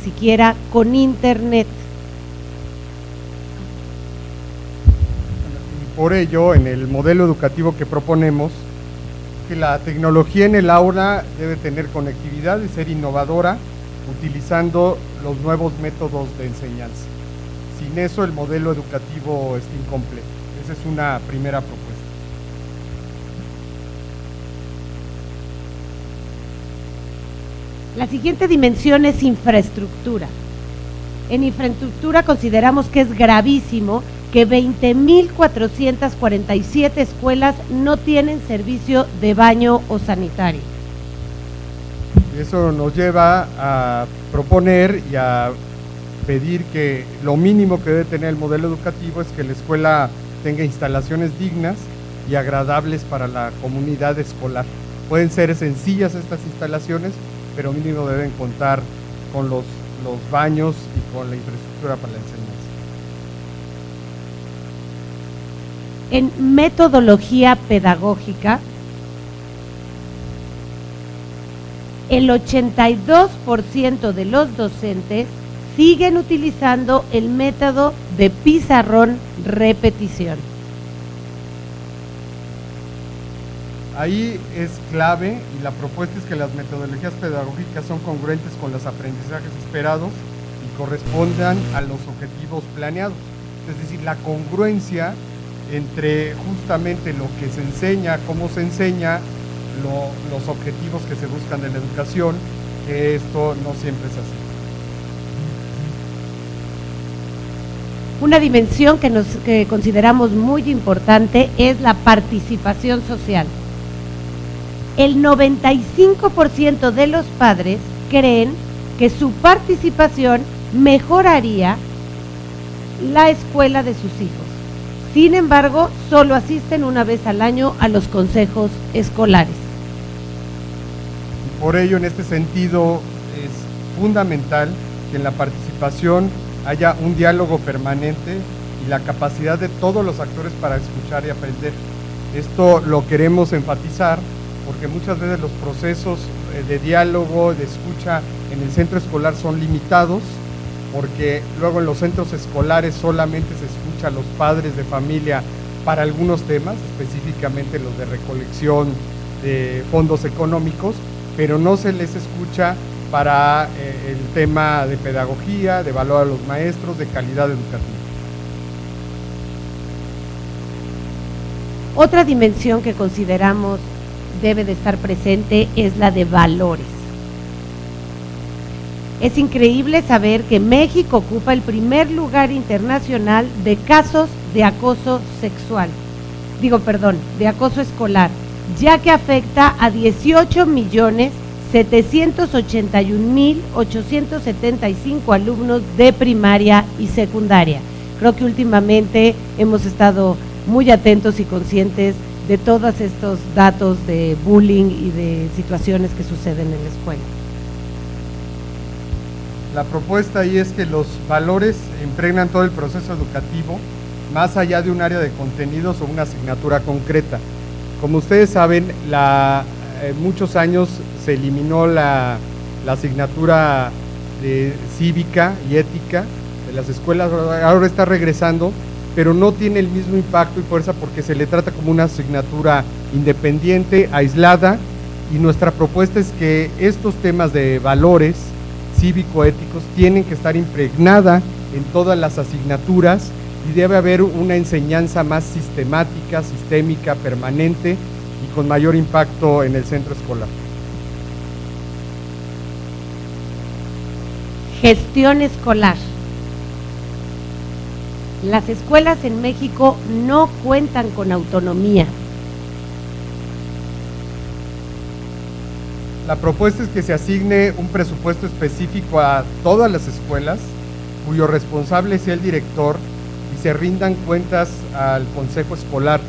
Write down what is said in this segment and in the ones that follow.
siquiera con internet. Por ello, en el modelo educativo que proponemos, que la tecnología en el aula debe tener conectividad y ser innovadora, utilizando los nuevos métodos de enseñanza. Sin eso, el modelo educativo está incompleto. Esa es una primera propuesta. La siguiente dimensión es infraestructura. En infraestructura consideramos que es gravísimo que 20.447 escuelas no tienen servicio de baño o sanitario. Eso nos lleva a proponer y a pedir que lo mínimo que debe tener el modelo educativo es que la escuela tenga instalaciones dignas y agradables para la comunidad escolar. Pueden ser sencillas estas instalaciones, pero mínimo deben contar con los baños y con la infraestructura para la enseñanza. En metodología pedagógica, el 82% de los docentes siguen utilizando el método de pizarrón-repetición. Ahí es clave y la propuesta es que las metodologías pedagógicas son congruentes con los aprendizajes esperados y correspondan a los objetivos planeados. Es decir, la congruencia entre justamente lo que se enseña, cómo se enseña, los objetivos que se buscan en la educación, que esto no siempre es así. Una dimensión que consideramos muy importante es la participación social. El 95% de los padres creen que su participación mejoraría la escuela de sus hijos. Sin embargo, solo asisten una vez al año a los consejos escolares. Por ello, en este sentido, es fundamental que en la participación haya un diálogo permanente y la capacidad de todos los actores para escuchar y aprender. Esto lo queremos enfatizar porque muchas veces los procesos de diálogo, de escucha en el centro escolar son limitados, porque luego en los centros escolares solamente se escucha a los padres de familia para algunos temas, específicamente los de recolección de fondos económicos, pero no se les escucha para el tema de pedagogía, de valor a los maestros, de calidad educativa. Otra dimensión que consideramos debe de estar presente es la de valores. Es increíble saber que México ocupa el primer lugar internacional de casos de acoso sexual, de acoso escolar, ya que afecta a 18.781.875 alumnos de primaria y secundaria. Creo que últimamente hemos estado muy atentos y conscientes de todos estos datos de bullying y de situaciones que suceden en la escuela. La propuesta ahí es que los valores impregnan todo el proceso educativo, más allá de un área de contenidos o una asignatura concreta. Como ustedes saben, muchos años se eliminó la asignatura de cívica y ética de las escuelas, ahora está regresando, pero no tiene el mismo impacto y fuerza porque se le trata como una asignatura independiente, aislada, y nuestra propuesta es que estos temas de valores cívico-éticos tienen que estar impregnada en todas las asignaturas y debe haber una enseñanza más sistemática, sistémica, permanente y con mayor impacto en el centro escolar. Gestión escolar. Las escuelas en México no cuentan con autonomía. La propuesta es que se asigne un presupuesto específico a todas las escuelas, cuyo responsable sea el director, y se rindan cuentas al consejo escolar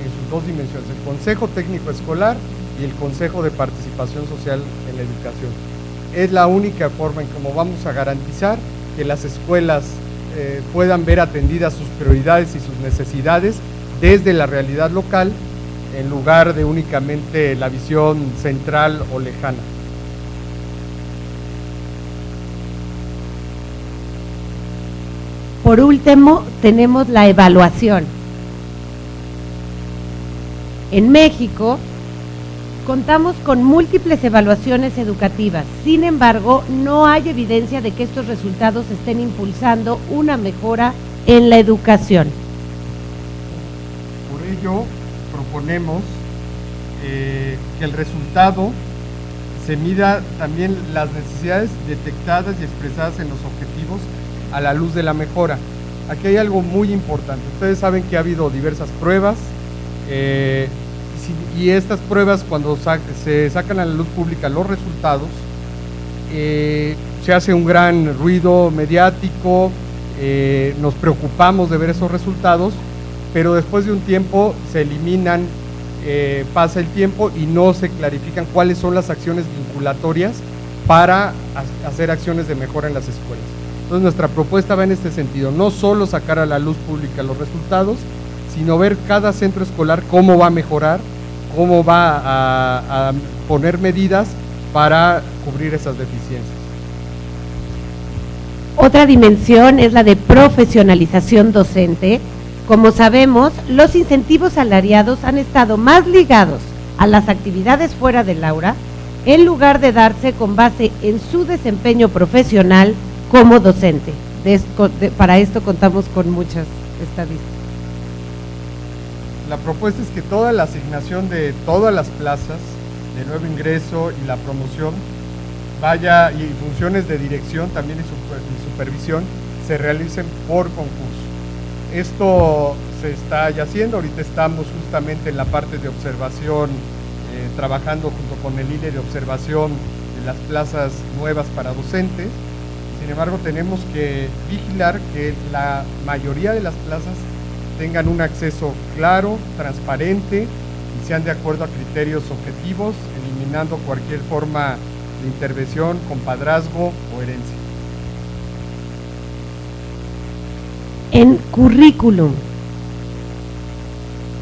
en sus dos dimensiones, el consejo técnico escolar y el consejo de participación social en la educación. Es la única forma en cómo vamos a garantizar que las escuelas puedan ver atendidas sus prioridades y sus necesidades desde la realidad local, en lugar de únicamente la visión central o lejana. por último, tenemos la evaluación. En México, contamos con múltiples evaluaciones educativas. Sin embargo, no hay evidencia de que estos resultados estén impulsando una mejora en la educación. Por ello, proponemos que el resultado se mida también las necesidades detectadas y expresadas en los objetivos a la luz de la mejora. Aquí hay algo muy importante. Ustedes saben que ha habido diversas pruebas y estas pruebas, cuando se sacan a la luz pública los resultados, se hace un gran ruido mediático, nos preocupamos de ver esos resultados, pero después de un tiempo se eliminan, pasa el tiempo y no se clarifican cuáles son las acciones vinculatorias para hacer acciones de mejora en las escuelas. Entonces nuestra propuesta va en este sentido, no solo sacar a la luz pública los resultados, sino ver cada centro escolar cómo va a mejorar, cómo va a poner medidas para cubrir esas deficiencias. Otra dimensión es la de profesionalización docente. Como sabemos, los incentivos salariados han estado más ligados a las actividades fuera del aula, en lugar de darse con base en su desempeño profesional como docente. Para esto contamos con muchas estadísticas. La propuesta es que toda la asignación de todas las plazas de nuevo ingreso y la promoción vaya, y funciones de dirección también y supervisión, se realicen por concurso. Esto se está ya haciendo, ahorita estamos justamente en la parte de observación, trabajando junto con el INE de observación de las plazas nuevas para docentes. Sin embargo, tenemos que vigilar que la mayoría de las plazas tengan un acceso claro, transparente y sean de acuerdo a criterios objetivos, eliminando cualquier forma de intervención, compadrazgo o herencia. En currículum,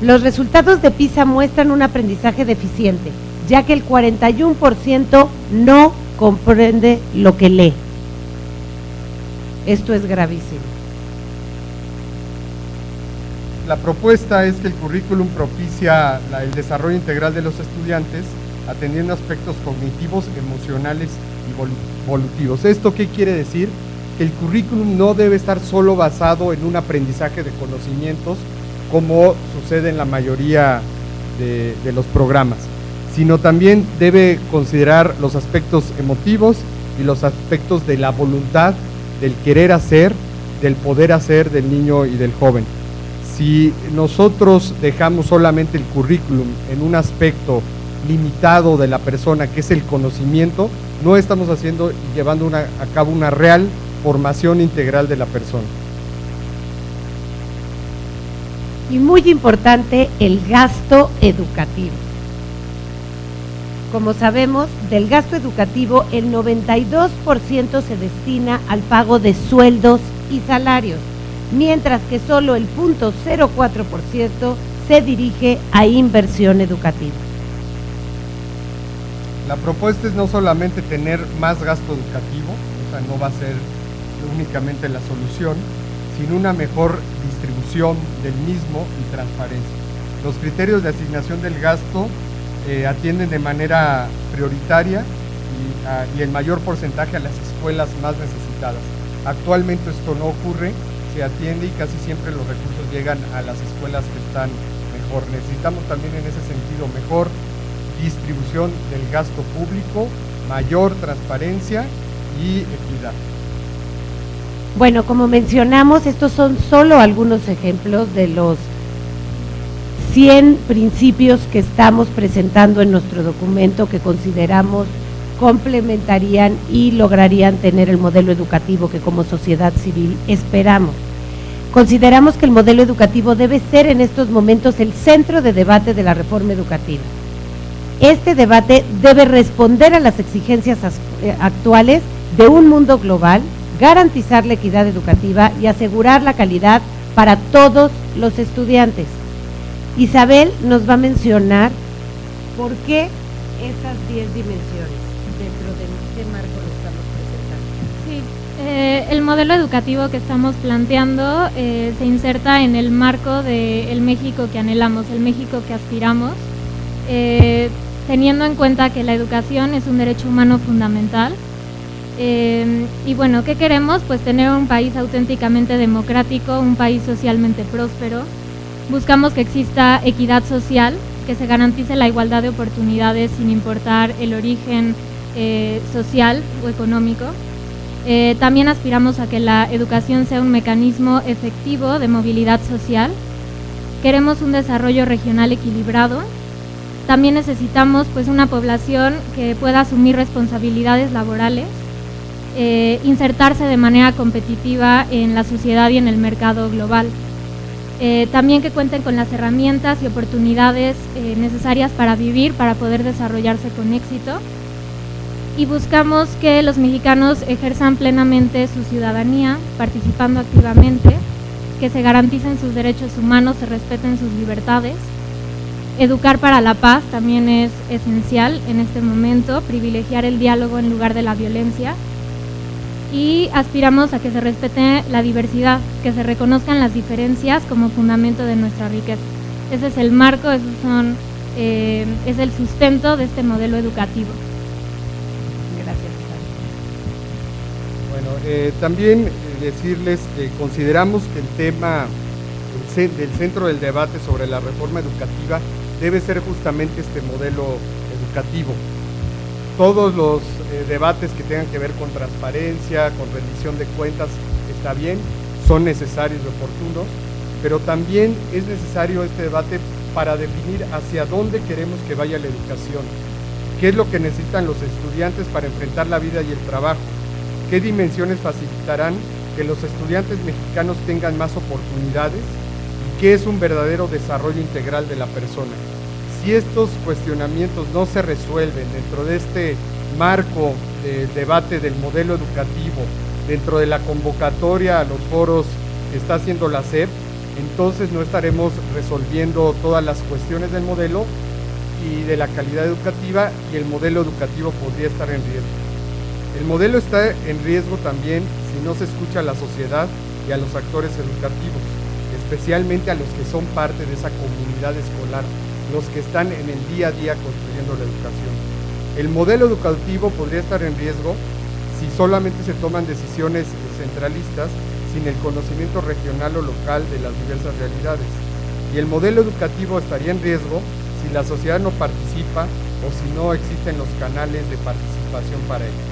los resultados de PISA muestran un aprendizaje deficiente, ya que el 41% no comprende lo que lee. Esto es gravísimo. La propuesta es que el currículum propicia el desarrollo integral de los estudiantes, atendiendo aspectos cognitivos, emocionales y evolutivos. ¿Esto qué quiere decir? Que el currículum no debe estar solo basado en un aprendizaje de conocimientos, como sucede en la mayoría de los programas, sino también debe considerar los aspectos emotivos y los aspectos de la voluntad, del querer hacer, del poder hacer del niño y del joven. Si nosotros dejamos solamente el currículum en un aspecto limitado de la persona, que es el conocimiento, no estamos haciendo y llevando a cabo una real formación integral de la persona. Y muy importante, el gasto educativo. Como sabemos, del gasto educativo, el 92% se destina al pago de sueldos y salarios, mientras que solo el 0.04% se dirige a inversión educativa. La propuesta es no solamente tener más gasto educativo, o sea, no va a ser únicamente la solución, sino una mejor distribución del mismo y transparencia. Los criterios de asignación del gasto atienden de manera prioritaria y en mayor porcentaje a las escuelas más necesitadas. Actualmente esto no ocurre, se atiende y casi siempre los recursos llegan a las escuelas que están mejor. Necesitamos también en ese sentido mejor distribución del gasto público, mayor transparencia y equidad. Bueno, como mencionamos, estos son solo algunos ejemplos de los 100 principios que estamos presentando en nuestro documento que consideramos complementarían y lograrían tener el modelo educativo que como sociedad civil esperamos. Consideramos que el modelo educativo debe ser en estos momentos el centro de debate de la reforma educativa. Este debate debe responder a las exigencias actuales de un mundo global, garantizar la equidad educativa y asegurar la calidad para todos los estudiantes. Isabel nos va a mencionar por qué estas 10 dimensiones, dentro de qué marco lo estamos presentando. Sí, el modelo educativo que estamos planteando se inserta en el marco del México que anhelamos, el México que aspiramos, teniendo en cuenta que la educación es un derecho humano fundamental. Y bueno, ¿qué queremos? Pues tener un país auténticamente democrático, un país socialmente próspero. Buscamos que exista equidad social, que se garantice la igualdad de oportunidades sin importar el origen social o económico. También aspiramos a que la educación sea un mecanismo efectivo de movilidad social. Queremos un desarrollo regional equilibrado. También necesitamos pues una población que pueda asumir responsabilidades laborales, insertarse de manera competitiva en la sociedad y en el mercado global. También que cuenten con las herramientas y oportunidades necesarias para vivir, para poder desarrollarse con éxito. Y buscamos que los mexicanos ejerzan plenamente su ciudadanía, participando activamente, que se garanticen sus derechos humanos, se respeten sus libertades. Educar para la paz también es esencial en este momento, privilegiar el diálogo en lugar de la violencia. Y aspiramos a que se respete la diversidad, que se reconozcan las diferencias como fundamento de nuestra riqueza. Ese es el marco, es el sustento de este modelo educativo. Gracias. Bueno, también decirles que consideramos que el tema del centro del debate sobre la reforma educativa debe ser justamente este modelo educativo. Todos los debates que tengan que ver con transparencia, con rendición de cuentas, está bien, son necesarios y oportunos, pero también es necesario este debate para definir hacia dónde queremos que vaya la educación, qué es lo que necesitan los estudiantes para enfrentar la vida y el trabajo, qué dimensiones facilitarán que los estudiantes mexicanos tengan más oportunidades y qué es un verdadero desarrollo integral de la persona. Si estos cuestionamientos no se resuelven dentro de este marco del debate del modelo educativo, dentro de la convocatoria a los foros que está haciendo la SEP, entonces no estaremos resolviendo todas las cuestiones del modelo y de la calidad educativa, y el modelo educativo podría estar en riesgo. El modelo está en riesgo también si no se escucha a la sociedad y a los actores educativos, especialmente a los que son parte de esa comunidad escolar, los que están en el día a día construyendo la educación. El modelo educativo podría estar en riesgo si solamente se toman decisiones centralistas sin el conocimiento regional o local de las diversas realidades. Y el modelo educativo estaría en riesgo si la sociedad no participa o si no existen los canales de participación para ello.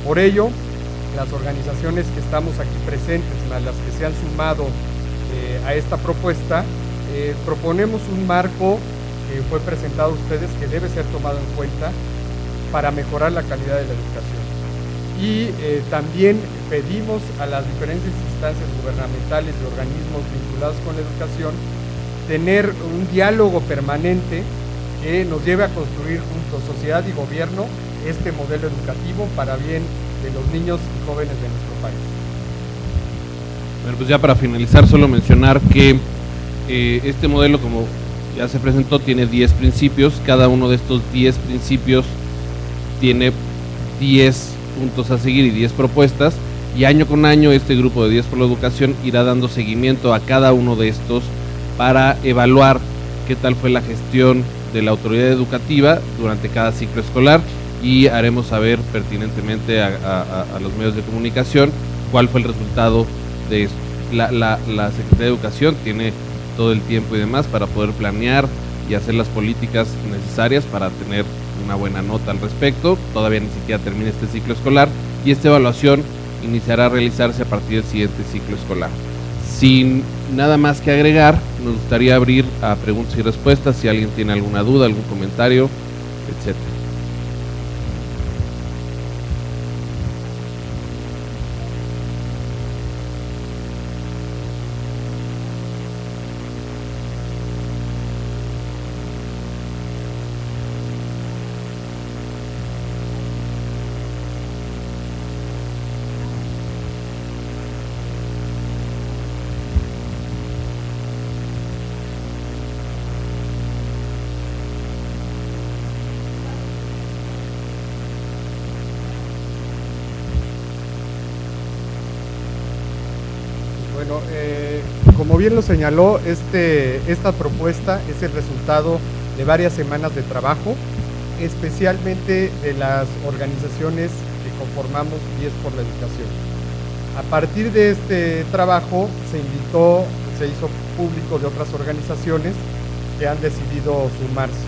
Por ello, las organizaciones que estamos aquí presentes, más las que se han sumado a esta propuesta, proponemos un marco que fue presentado a ustedes que debe ser tomado en cuenta para mejorar la calidad de la educación. Y también pedimos a las diferentes instancias gubernamentales y organismos vinculados con la educación tener un diálogo permanente que nos lleve a construir juntos, sociedad y gobierno, este modelo educativo para bien de los niños y jóvenes de nuestro país. Bueno, pues ya para finalizar, solo mencionar que este modelo, como ya se presentó, tiene 10 principios. Cada uno de estos 10 principios tiene 10 puntos a seguir y 10 propuestas, y año con año este grupo de 10 por la educación irá dando seguimiento a cada uno de estos para evaluar qué tal fue la gestión de la autoridad educativa durante cada ciclo escolar, y haremos saber pertinentemente a los medios de comunicación cuál fue el resultado de esto. La Secretaría de Educación tiene todo el tiempo y demás para poder planear y hacer las políticas necesarias para tener una buena nota al respecto. Todavía ni siquiera termina este ciclo escolar y esta evaluación iniciará a realizarse a partir del siguiente ciclo escolar. Sin nada más que agregar, nos gustaría abrir a preguntas y respuestas si alguien tiene alguna duda, algún comentario, etcétera. Bueno, como bien lo señaló, esta propuesta es el resultado de varias semanas de trabajo, especialmente de las organizaciones que conformamos 10 por la Educación. A partir de este trabajo se hizo público de otras organizaciones que han decidido sumarse.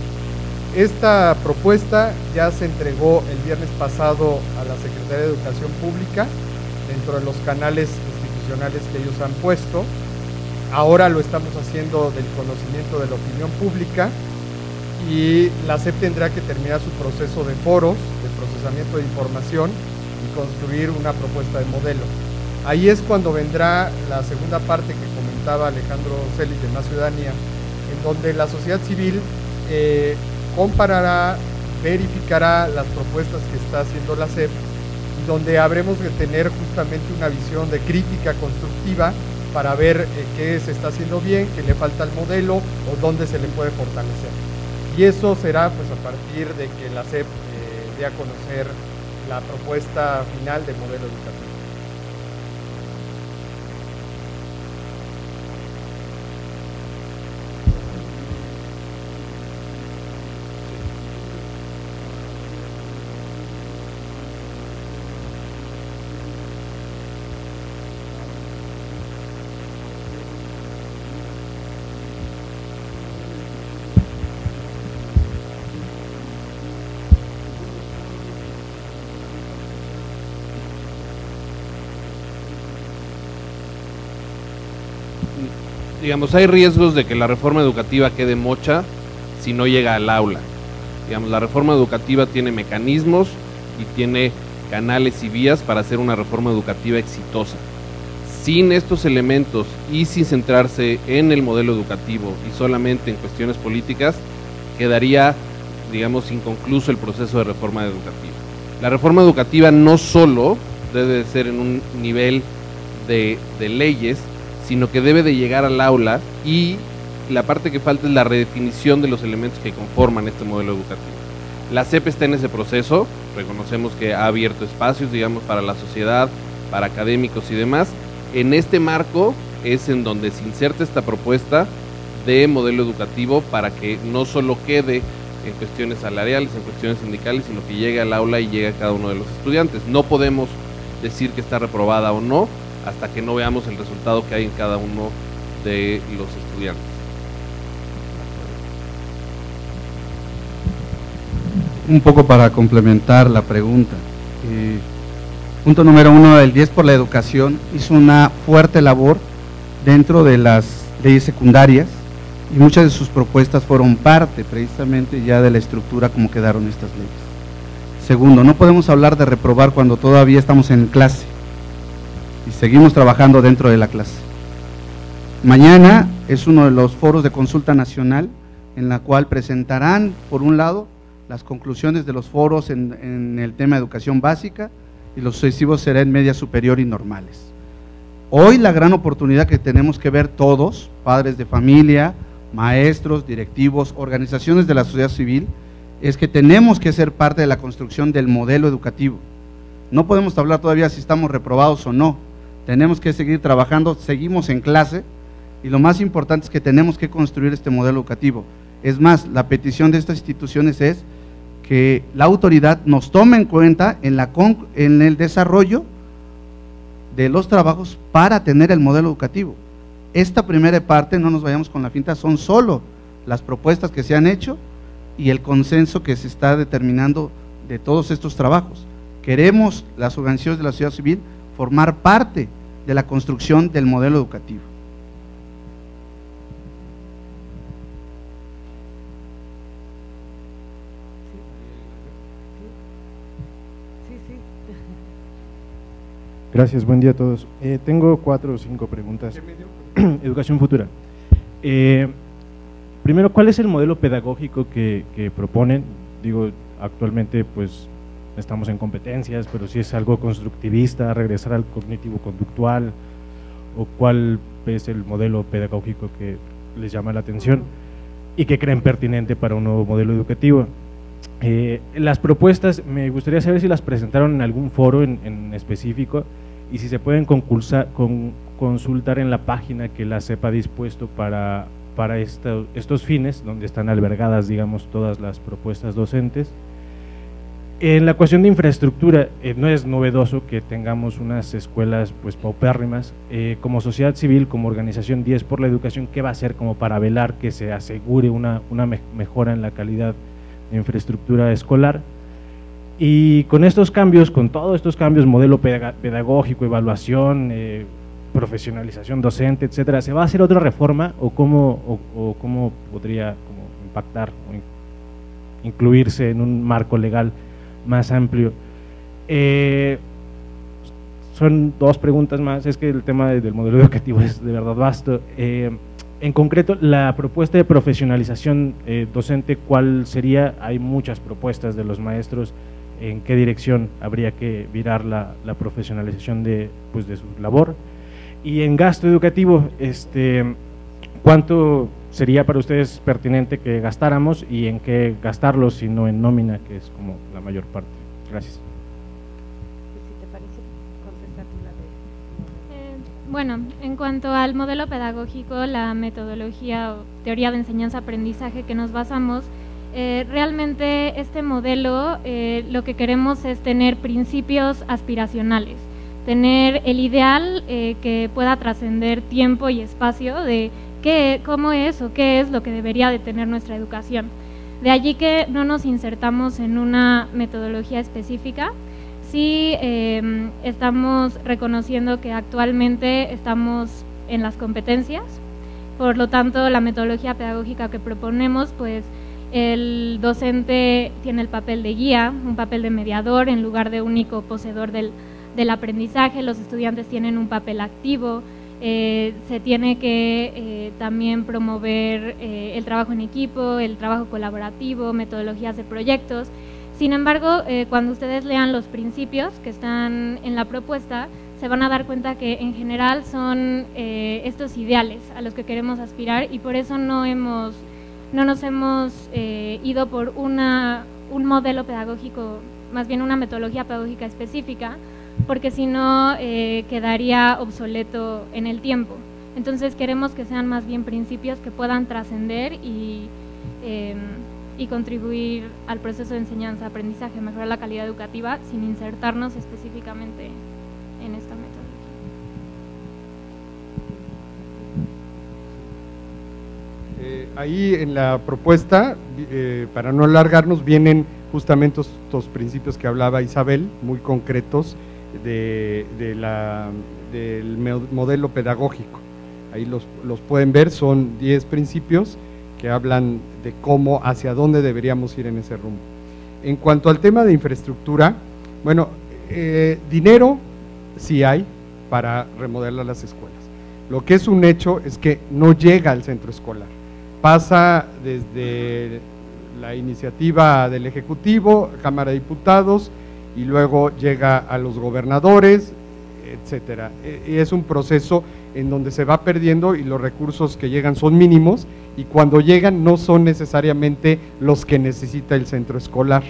Esta propuesta ya se entregó el viernes pasado a la Secretaría de Educación Pública dentro de los canales institucionales que ellos han puesto. Ahora lo estamos haciendo del conocimiento de la opinión pública y la SEP tendrá que terminar su proceso de foros, de procesamiento de información y construir una propuesta de modelo. Ahí es cuando vendrá la segunda parte que comentaba Alejandro Celis de Más Ciudadanía, en donde la sociedad civil comparará, verificará las propuestas que está haciendo la SEP, donde habremos de tener justamente una visión de crítica constructiva para ver qué se está haciendo bien, qué le falta al modelo o dónde se le puede fortalecer. Y eso será pues a partir de que la SEP dé a conocer la propuesta final de modelo educativo. Digamos, hay riesgos de que la reforma educativa quede mocha si no llega al aula. Digamos, la reforma educativa tiene mecanismos y tiene canales y vías para hacer una reforma educativa exitosa. Sin estos elementos y sin centrarse en el modelo educativo y solamente en cuestiones políticas, quedaría, digamos, inconcluso el proceso de reforma educativa. La reforma educativa no solo debe de ser en un nivel de leyes, sino que debe de llegar al aula, y la parte que falta es la redefinición de los elementos que conforman este modelo educativo. La SEP está en ese proceso, reconocemos que ha abierto espacios, digamos, para la sociedad, para académicos y demás. En este marco es en donde se inserta esta propuesta de modelo educativo para que no solo quede en cuestiones salariales, en cuestiones sindicales, sino que llegue al aula y llegue a cada uno de los estudiantes. No podemos decir que está reprobada o no, hasta que no veamos el resultado que hay en cada uno de los estudiantes. Un poco para complementar la pregunta. Punto número 1, el 10 por la Educación hizo una fuerte labor dentro de las leyes secundarias y muchas de sus propuestas fueron parte precisamente ya de la estructura como quedaron estas leyes. Segundo, no podemos hablar de reprobar cuando todavía estamos en clase y seguimos trabajando dentro de la clase. Mañana es uno de los foros de consulta nacional en la cual presentarán, por un lado, las conclusiones de los foros en el tema de educación básica, y los sucesivos será en media superior y normales. Hoy la gran oportunidad que tenemos que ver todos, padres de familia, maestros, directivos, organizaciones de la sociedad civil, es que tenemos que ser parte de la construcción del modelo educativo. No podemos hablar todavía si estamos reprobados o no, tenemos que seguir trabajando, seguimos en clase, y lo más importante es que tenemos que construir este modelo educativo. Es más, la petición de estas instituciones es que la autoridad nos tome en cuenta en el desarrollo de los trabajos para tener el modelo educativo. Esta primera parte, no nos vayamos con la finta, son solo las propuestas que se han hecho y el consenso que se está determinando de todos estos trabajos. Queremos, las organizaciones de la sociedad civil, formar parte de la construcción del modelo educativo. Gracias, buen día a todos. Tengo 4 o 5 preguntas. Educación futura. Primero, ¿cuál es el modelo pedagógico que proponen? Digo, actualmente pues estamos en competencias, pero si es algo constructivista, regresar al cognitivo-conductual, o cuál es el modelo pedagógico que les llama la atención y que creen pertinente para un nuevo modelo educativo. Las propuestas, me gustaría saber si las presentaron en algún foro en específico y si se pueden concursar consultar en la página que la SEP ha dispuesto para estos fines, donde están albergadas, digamos, todas las propuestas docentes. En la cuestión de infraestructura, no es novedoso que tengamos unas escuelas pues paupérrimas. Como sociedad civil, como organización 10 por la educación, ¿qué va a hacer como para velar que se asegure una mejora en la calidad de infraestructura escolar? Y con estos cambios, con todos estos cambios, modelo pedagógico, evaluación, profesionalización docente, etcétera, ¿se va a hacer otra reforma o cómo podría impactar o incluirse en un marco legal más amplio? Son dos preguntas más, es que el tema del modelo educativo es de verdad vasto. En concreto, la propuesta de profesionalización docente, ¿cuál sería? Hay muchas propuestas de los maestros. ¿En qué dirección habría que virar la profesionalización de su labor? Y en gasto educativo, ¿cuánto sería para ustedes pertinente que gastáramos y en qué gastarlo, si no en nómina, que es como la mayor parte? Gracias. Si te parece, contesta tú la de... Bueno, en cuanto al modelo pedagógico, la metodología o teoría de enseñanza-aprendizaje que nos basamos, realmente este modelo lo que queremos es tener principios aspiracionales, tener el ideal que pueda trascender tiempo y espacio de cómo es o qué es lo que debería de tener nuestra educación. De allí que no nos insertamos en una metodología específica. Sí estamos reconociendo que actualmente estamos en las competencias, por lo tanto la metodología pedagógica que proponemos, pues el docente tiene el papel de guía, un papel de mediador en lugar de único poseedor del aprendizaje. Los estudiantes tienen un papel activo, se tiene que también promover el trabajo en equipo, el trabajo colaborativo, metodologías de proyectos. Sin embargo, cuando ustedes lean los principios que están en la propuesta, se van a dar cuenta que en general son estos ideales a los que queremos aspirar, y por eso no nos hemos ido por un modelo pedagógico, más bien una metodología pedagógica específica, porque si no quedaría obsoleto en el tiempo. Entonces queremos que sean más bien principios que puedan trascender y contribuir al proceso de enseñanza-aprendizaje, mejorar la calidad educativa sin insertarnos específicamente en esta metodología. Ahí en la propuesta, para no alargarnos, vienen justamente estos principios que hablaba Isabel, muy concretos del modelo pedagógico. Ahí los pueden ver, son 10 principios que hablan de cómo, hacia dónde deberíamos ir en ese rumbo. En cuanto al tema de infraestructura, bueno, dinero sí hay para remodelar las escuelas. Lo que es un hecho es que no llega al centro escolar. Pasa desde la iniciativa del Ejecutivo, Cámara de Diputados, y luego llega a los gobernadores, etcétera. Y es un proceso en donde se va perdiendo y los recursos que llegan son mínimos, y cuando llegan no son necesariamente los que necesita el centro escolar,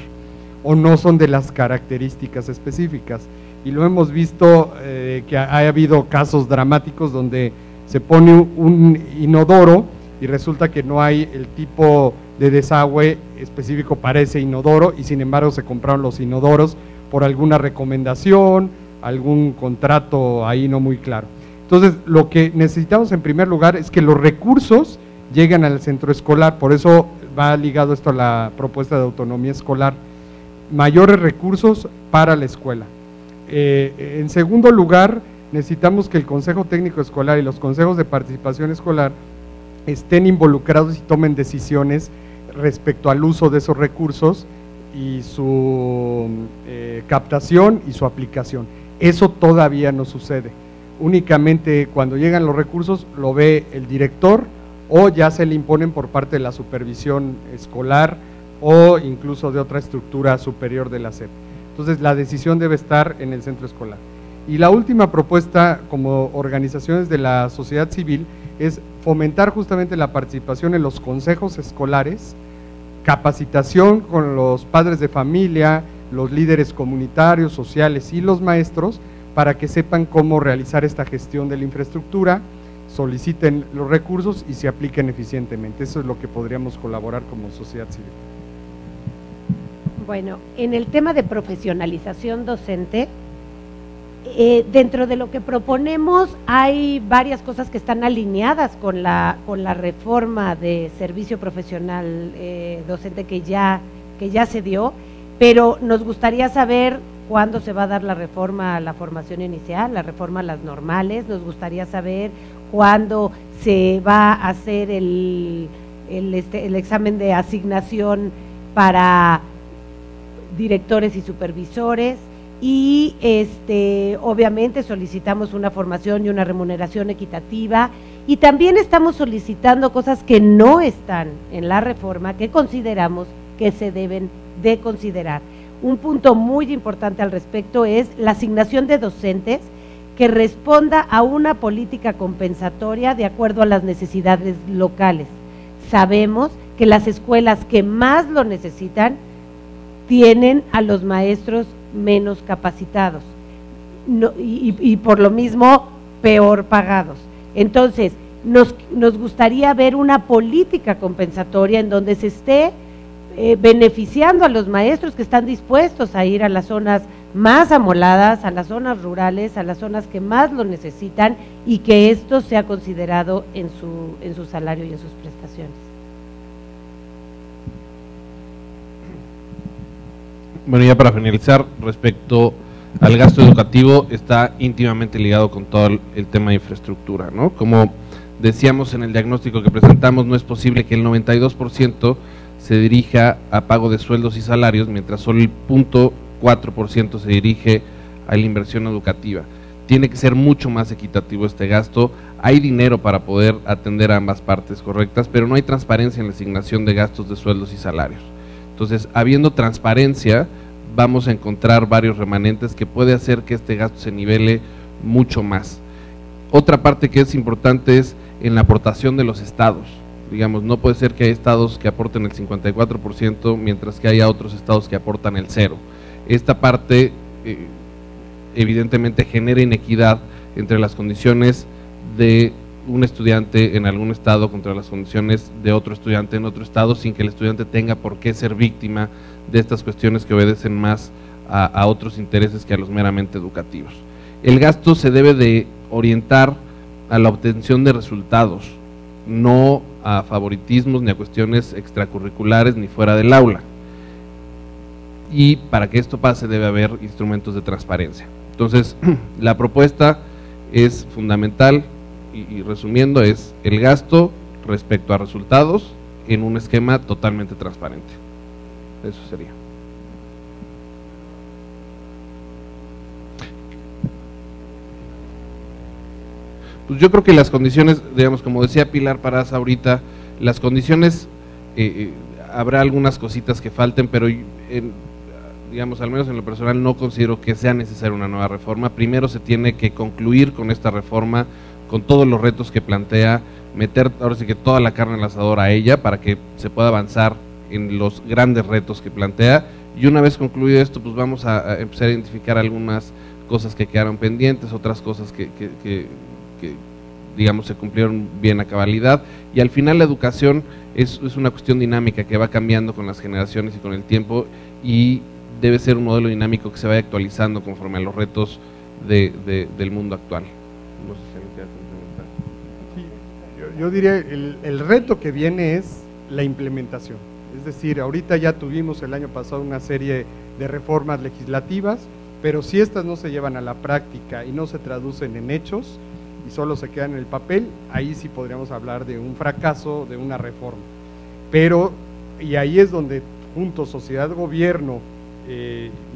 o no son de las características específicas. Y lo hemos visto que ha habido casos dramáticos donde se pone un inodoro y resulta que no hay el tipo de desagüe específico para ese inodoro, y sin embargo se compraron los inodoros por alguna recomendación, algún contrato ahí no muy claro. Entonces, lo que necesitamos en primer lugar es que los recursos lleguen al centro escolar, por eso va ligado esto a la propuesta de autonomía escolar, mayores recursos para la escuela. En segundo lugar, necesitamos que el Consejo Técnico Escolar y los consejos de participación escolar estén involucrados y tomen decisiones respecto al uso de esos recursos y su captación y su aplicación. Eso todavía no sucede. Únicamente cuando llegan los recursos lo ve el director, o ya se le imponen por parte de la supervisión escolar o incluso de otra estructura superior de la SEP. Entonces la decisión debe estar en el centro escolar. Y la última propuesta como organizaciones de la sociedad civil es fomentar justamente la participación en los consejos escolares, capacitación con los padres de familia, los líderes comunitarios, sociales y los maestros, para que sepan cómo realizar esta gestión de la infraestructura, soliciten los recursos y se apliquen eficientemente. Eso es lo que podríamos colaborar como sociedad civil. Bueno, en el tema de profesionalización docente, dentro de lo que proponemos hay varias cosas que están alineadas con la reforma de servicio profesional docente que ya se dio, pero nos gustaría saber cuándo se va a dar la reforma a la formación inicial, la reforma a las normales. Nos gustaría saber cuándo se va a hacer el examen de asignación para directores y supervisores, y obviamente solicitamos una formación y una remuneración equitativa, y también estamos solicitando cosas que no están en la reforma, que consideramos que se deben de considerar. Un punto muy importante al respecto es la asignación de docentes que responda a una política compensatoria de acuerdo a las necesidades locales. Sabemos que las escuelas que más lo necesitan tienen a los maestros menos capacitados y por lo mismo peor pagados. Entonces, nos gustaría ver una política compensatoria en donde se esté beneficiando a los maestros que están dispuestos a ir a las zonas más amoladas, a las zonas rurales, a las zonas que más lo necesitan, y que esto sea considerado en su salario y en sus prestaciones. Bueno, ya para finalizar, respecto al gasto educativo, está íntimamente ligado con todo el tema de infraestructura, ¿no? Como decíamos en el diagnóstico que presentamos, no es posible que el 92% se dirija a pago de sueldos y salarios, mientras solo el 0.4% se dirige a la inversión educativa. Tiene que ser mucho más equitativo este gasto. Hay dinero para poder atender a ambas partes correctas, pero no hay transparencia en la asignación de gastos de sueldos y salarios. Entonces, habiendo transparencia, vamos a encontrar varios remanentes que puede hacer que este gasto se nivele mucho más. Otra parte que es importante es en la aportación de los estados. Digamos, no puede ser que haya estados que aporten el 54%, mientras que haya otros estados que aportan el 0%. Esta parte evidentemente genera inequidad entre las condiciones de un estudiante en algún estado contra las condiciones de otro estudiante en otro estado, sin que el estudiante tenga por qué ser víctima de estas cuestiones que obedecen más a otros intereses que a los meramente educativos. El gasto se debe de orientar a la obtención de resultados, no a favoritismos ni a cuestiones extracurriculares ni fuera del aula. Y para que esto pase debe haber instrumentos de transparencia. Entonces, la propuesta es fundamental y resumiendo es el gasto respecto a resultados en un esquema totalmente transparente. Eso sería. Pues yo creo que las condiciones, digamos, como decía Pilar Parás ahorita, las condiciones, habrá algunas cositas que falten, pero digamos, al menos en lo personal no considero que sea necesaria una nueva reforma. Primero se tiene que concluir con esta reforma, con todos los retos que plantea, meter ahora sí que toda la carne al asador a ella para que se pueda avanzar en los grandes retos que plantea, y una vez concluido esto, pues vamos a empezar a identificar algunas cosas que quedaron pendientes, otras cosas que digamos se cumplieron bien a cabalidad, y al final la educación es una cuestión dinámica que va cambiando con las generaciones y con el tiempo, y debe ser un modelo dinámico que se vaya actualizando conforme a los retos del mundo actual. No sé si me queda complementar. Sí, yo diría el reto que viene es la implementación. Es decir, ahorita ya tuvimos el año pasado una serie de reformas legislativas, pero si estas no se llevan a la práctica y no se traducen en hechos y solo se quedan en el papel, ahí sí podríamos hablar de un fracaso de una reforma. Pero, y ahí es donde juntos, sociedad, gobierno,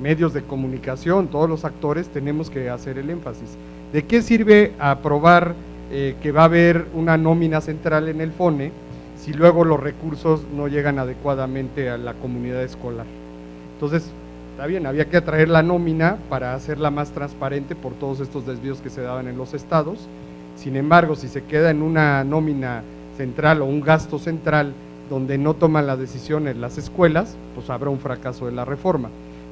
medios de comunicación, todos los actores tenemos que hacer el énfasis. ¿De qué sirve aprobar que va a haber una nómina central en el FONE si luego los recursos no llegan adecuadamente a la comunidad escolar? Entonces, está bien, había que atraer la nómina para hacerla más transparente por todos estos desvíos que se daban en los estados. Sin embargo, si se queda en una nómina central o un gasto central donde no toman las decisiones las escuelas, pues habrá un fracaso de la reforma.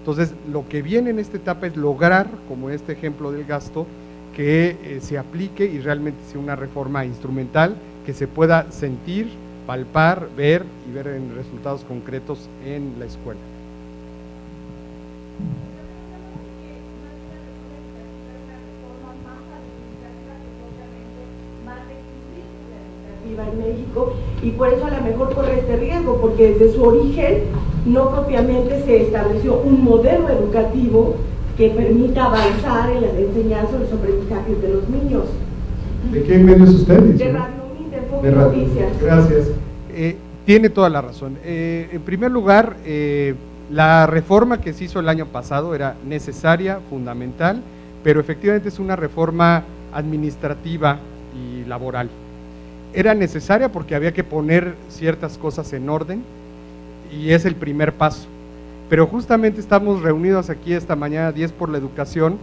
Entonces, lo que viene en esta etapa es lograr, como este ejemplo del gasto, que se aplique y realmente sea una reforma instrumental que se pueda sentir, palpar, ver y ver en resultados concretos en la escuela. En México, y por eso a lo mejor corre este riesgo, porque desde su origen no propiamente se estableció un modelo educativo que permita avanzar en la enseñanza y los aprendizajes de los niños. ¿De qué medio es usted? De Radio UNI, de Fox Noticias. Gracias. Tiene toda la razón. En primer lugar, la reforma que se hizo el año pasado era necesaria, fundamental, pero efectivamente es una reforma administrativa y laboral. Era necesaria porque había que poner ciertas cosas en orden y es el primer paso. Pero justamente estamos reunidos aquí esta mañana 10 por la educación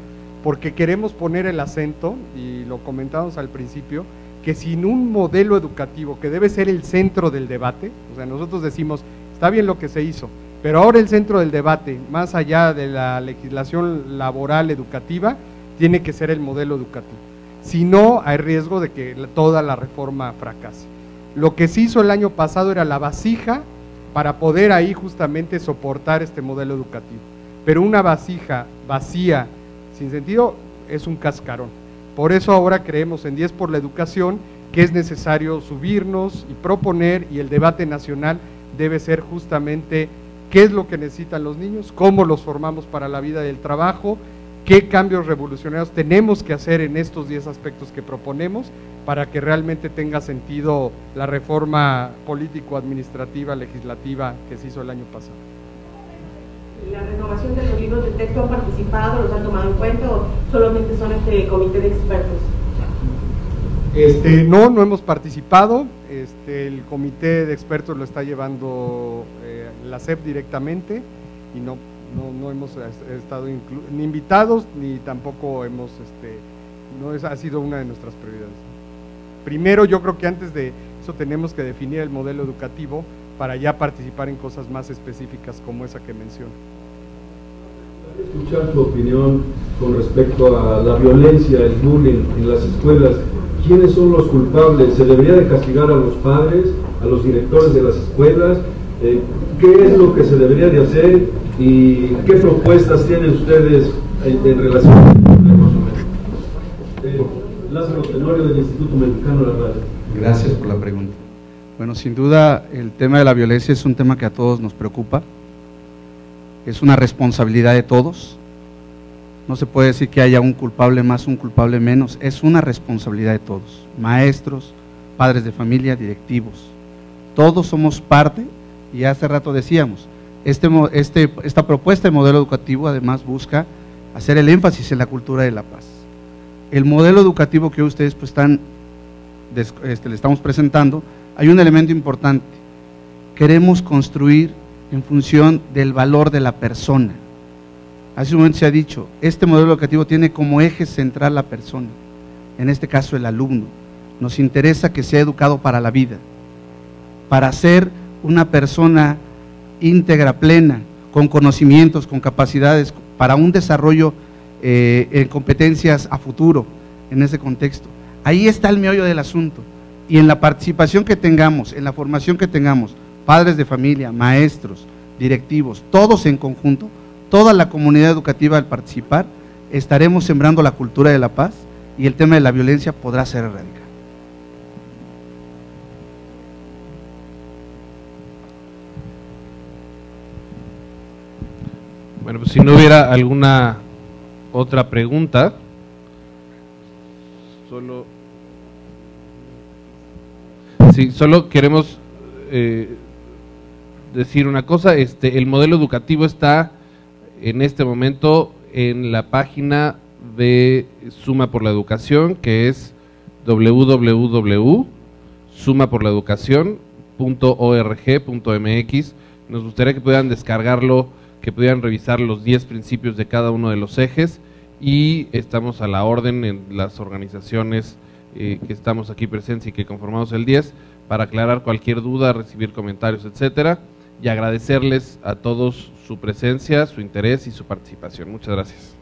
porque queremos poner el acento, y lo comentamos al principio, que sin un modelo educativo que debe ser el centro del debate, o sea, nosotros decimos, está bien lo que se hizo, pero ahora el centro del debate, más allá de la legislación laboral educativa, tiene que ser el modelo educativo. Si no, hay riesgo de que toda la reforma fracase. Lo que se hizo el año pasado era la vasija para poder ahí justamente soportar este modelo educativo. Pero una vasija vacía, sin sentido, es un cascarón. Por eso ahora creemos en 10 por la educación, que es necesario subirnos y proponer, y el debate nacional debe ser justamente qué es lo que necesitan los niños, cómo los formamos para la vida del trabajo, qué cambios revolucionarios tenemos que hacer en estos 10 aspectos que proponemos para que realmente tenga sentido la reforma político-administrativa, legislativa que se hizo el año pasado. ¿La renovación de los libros de texto han participado, los han tomado en cuenta o solamente son este comité de expertos? No hemos participado, el comité de expertos lo está llevando la SEP directamente y no hemos estado ni invitados ni tampoco hemos, ha sido una de nuestras prioridades. Primero, yo creo que antes de eso tenemos que definir el modelo educativo para ya participar en cosas más específicas como esa que menciono. Escuchar su opinión con respecto a la violencia, el bullying en las escuelas. ¿Quiénes son los culpables? ¿Se debería de castigar a los padres, a los directores de las escuelas? ¿Qué es lo que se debería de hacer y qué propuestas tienen ustedes en relación a este problema? Lázaro Tenorio, del Instituto Mexicano de la Radio. Gracias por la pregunta. Bueno, sin duda el tema de la violencia es un tema que a todos nos preocupa, es una responsabilidad de todos, no se puede decir que haya un culpable más, un culpable menos, es una responsabilidad de todos, maestros, padres de familia, directivos, todos somos parte, y hace rato decíamos, esta propuesta de modelo educativo además busca hacer el énfasis en la cultura de la paz. El modelo educativo que ustedes pues le estamos presentando, hay un elemento importante, queremos construir en función del valor de la persona. Hace un momento se ha dicho, este modelo educativo tiene como eje central la persona, en este caso el alumno. Nos interesa que sea educado para la vida, para ser una persona íntegra, plena, con conocimientos, con capacidades, para un desarrollo en competencias a futuro, en ese contexto. Ahí está el meollo del asunto, y en la participación que tengamos, en la formación que tengamos, padres de familia, maestros, directivos, todos en conjunto, toda la comunidad educativa al participar, estaremos sembrando la cultura de la paz y el tema de la violencia podrá ser erradicado. Bueno, pues si no hubiera alguna otra pregunta, solo queremos decir una cosa, el modelo educativo está en este momento en la página de Suma por la Educación, que es www.sumaporlaeducacion.org.mx. Nos gustaría que pudieran descargarlo, que pudieran revisar los 10 principios de cada uno de los ejes, y estamos a la orden en las organizaciones que estamos aquí presentes y que conformamos el 10 para aclarar cualquier duda, recibir comentarios, etcétera, y agradecerles a todos su su presencia, su interés y su participación. Muchas gracias.